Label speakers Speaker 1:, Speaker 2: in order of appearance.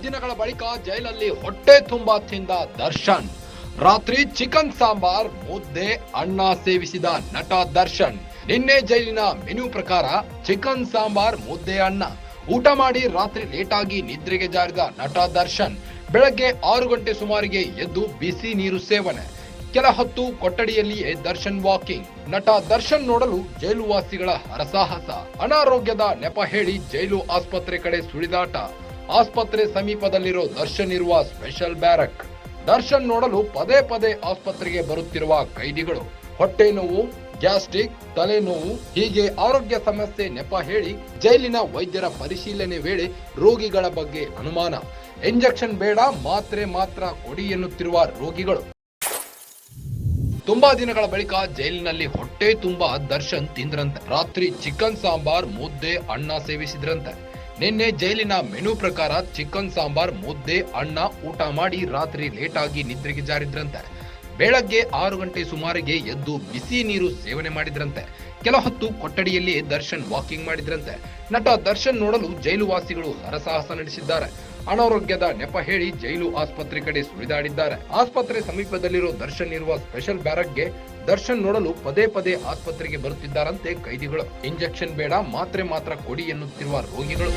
Speaker 1: ದಿನಗಳ ಬಳಿಕ ಜೈಲಲ್ಲಿ ಹೊಟ್ಟೆ ತುಂಬಾ ತಿಂದ ದರ್ಶನ್. ರಾತ್ರಿ ಚಿಕನ್ ಸಾಂಬಾರ್, ಮುದ್ದೆ, ಅನ್ನ ಸೇವಿಸಿದ ನಟ ದರ್ಶನ್. ನಿನ್ನೆ ಜೈಲಿನ ಮೆನು ಪ್ರಕಾರ ಚಿಕನ್ ಸಾಂಬಾರ್, ಮುದ್ದೆ, ಅನ್ನ ಊಟ ಮಾಡಿ ರಾತ್ರಿ ಲೇಟಾಗಿ ನಿದ್ರೆಗೆ ಜಾರಿದ ನಟ ದರ್ಶನ್ ಬೆಳಗ್ಗೆ 6 ಗಂಟೆ ಸುಮಾರಿಗೆ ಎದ್ದು ಬಿಸಿ ನೀರು ಸೇವನೆ. ಕೆಲ ಹೊತ್ತು ಕೊಠಡಿಯಲ್ಲಿಯೇ ದರ್ಶನ್ ವಾಕಿಂಗ್. ನಟ ದರ್ಶನ್ ನೋಡಲು ಜೈಲು ವಾಸಿಗಳ ಹರಸಾಹಸ. ಅನಾರೋಗ್ಯದ ನೆಪ ಹೇಳಿ ಜೈಲು ಆಸ್ಪತ್ರೆ ಕಡೆ ಸುಳಿದಾಟ. ಆಸ್ಪತ್ರೆ ಸಮೀಪದಲ್ಲಿರೋ ದರ್ಶನ್ ಇರುವ ಸ್ಪೆಷಲ್ ಬ್ಯಾರಕ್. ದರ್ಶನ್ ನೋಡಲು ಪದೇ ಪದೇ ಆಸ್ಪತ್ರೆಗೆ ಬರುತ್ತಿರುವ ಕೈದಿಗಳು. ಹೊಟ್ಟೆ ನೋವು, ಗ್ಯಾಸ್ಟ್ರಿಕ್, ತಲೆನೋವು ಹೀಗೆ ಆರೋಗ್ಯ ಸಮಸ್ಯೆ ನೆಪ ಹೇಳಿ ಜೈಲಿನ ವೈದ್ಯರ ಪರಿಶೀಲನೆ ವೇಳೆ ರೋಗಿಗಳ ಬಗ್ಗೆ ಅನುಮಾನ. ಇಂಜೆಕ್ಷನ್ ಬೇಡ, ಮಾತ್ರೆ ಮಾತ್ರ ಕೊಡಿ ಎನ್ನುತ್ತಿರುವ ರೋಗಿಗಳು. ತುಂಬಾ ದಿನಗಳ ಬಳಿಕ ಜೈಲಿನಲ್ಲಿ ಹೊಟ್ಟೆ ತುಂಬಾ ದರ್ಶನ್ ತಿಂದ್ರಂತೆ. ರಾತ್ರಿ ಚಿಕನ್ ಸಾಂಬಾರ್, ಮುದ್ದೆ, ಅನ್ನ ಸೇವಿಸಿದ್ರಂತೆ. ನಿನ್ನೆ ಜೈಲಿನ ಮೆನು ಪ್ರಕಾರ ಚಿಕನ್ ಸಾಂಬಾರ್, ಮುದ್ದೆ, ಅನ್ನ ಊಟ ಮಾಡಿ ರಾತ್ರಿ ಲೇಟಾಗಿ ನಿದ್ರೆಗೆ ಜಾರಿದ್ರಂತೆ. ಬೆಳಗ್ಗೆ 6 ಗಂಟೆ ಸುಮಾರಿಗೆ ಎದ್ದು ಬಿಸಿ ನೀರು ಸೇವನೆ ಮಾಡಿದ್ರಂತೆ. ಕೆಲ ಹೊತ್ತು ಕೊಠಡಿಯಲ್ಲಿ ದರ್ಶನ್ ವಾಕಿಂಗ್ ಮಾಡಿದ್ರಂತೆ. ನಟ ದರ್ಶನ್ ನೋಡಲು ಜೈಲು ವಾಸಿಗಳು ಹರಸಾಹಸ ನಡೆಸಿದ್ದಾರೆ. ಅನಾರೋಗ್ಯದ ನೆಪ ಹೇಳಿ ಜೈಲು ಆಸ್ಪತ್ರೆ ಕಡೆ ಸುಳಿದಾಡಿದ್ದಾರೆ. ಆಸ್ಪತ್ರೆ ಸಮೀಪದಲ್ಲಿರೋ ದರ್ಶನ್ ಇರುವ ಸ್ಪೆಷಲ್ ಬ್ಯಾರಕ್ಗೆ ದರ್ಶನ್ ನೋಡಲು ಪದೇ ಪದೇ ಆಸ್ಪತ್ರೆಗೆ ಬರುತ್ತಿದ್ದಾರಂತೆ ಕೈದಿಗಳು. ಇಂಜೆಕ್ಷನ್ ಬೇಡ, ಮಾತ್ರೆ ಮಾತ್ರ ಕೊಡಿ ಎನ್ನುತ್ತಿರುವ ರೋಗಿಗಳು.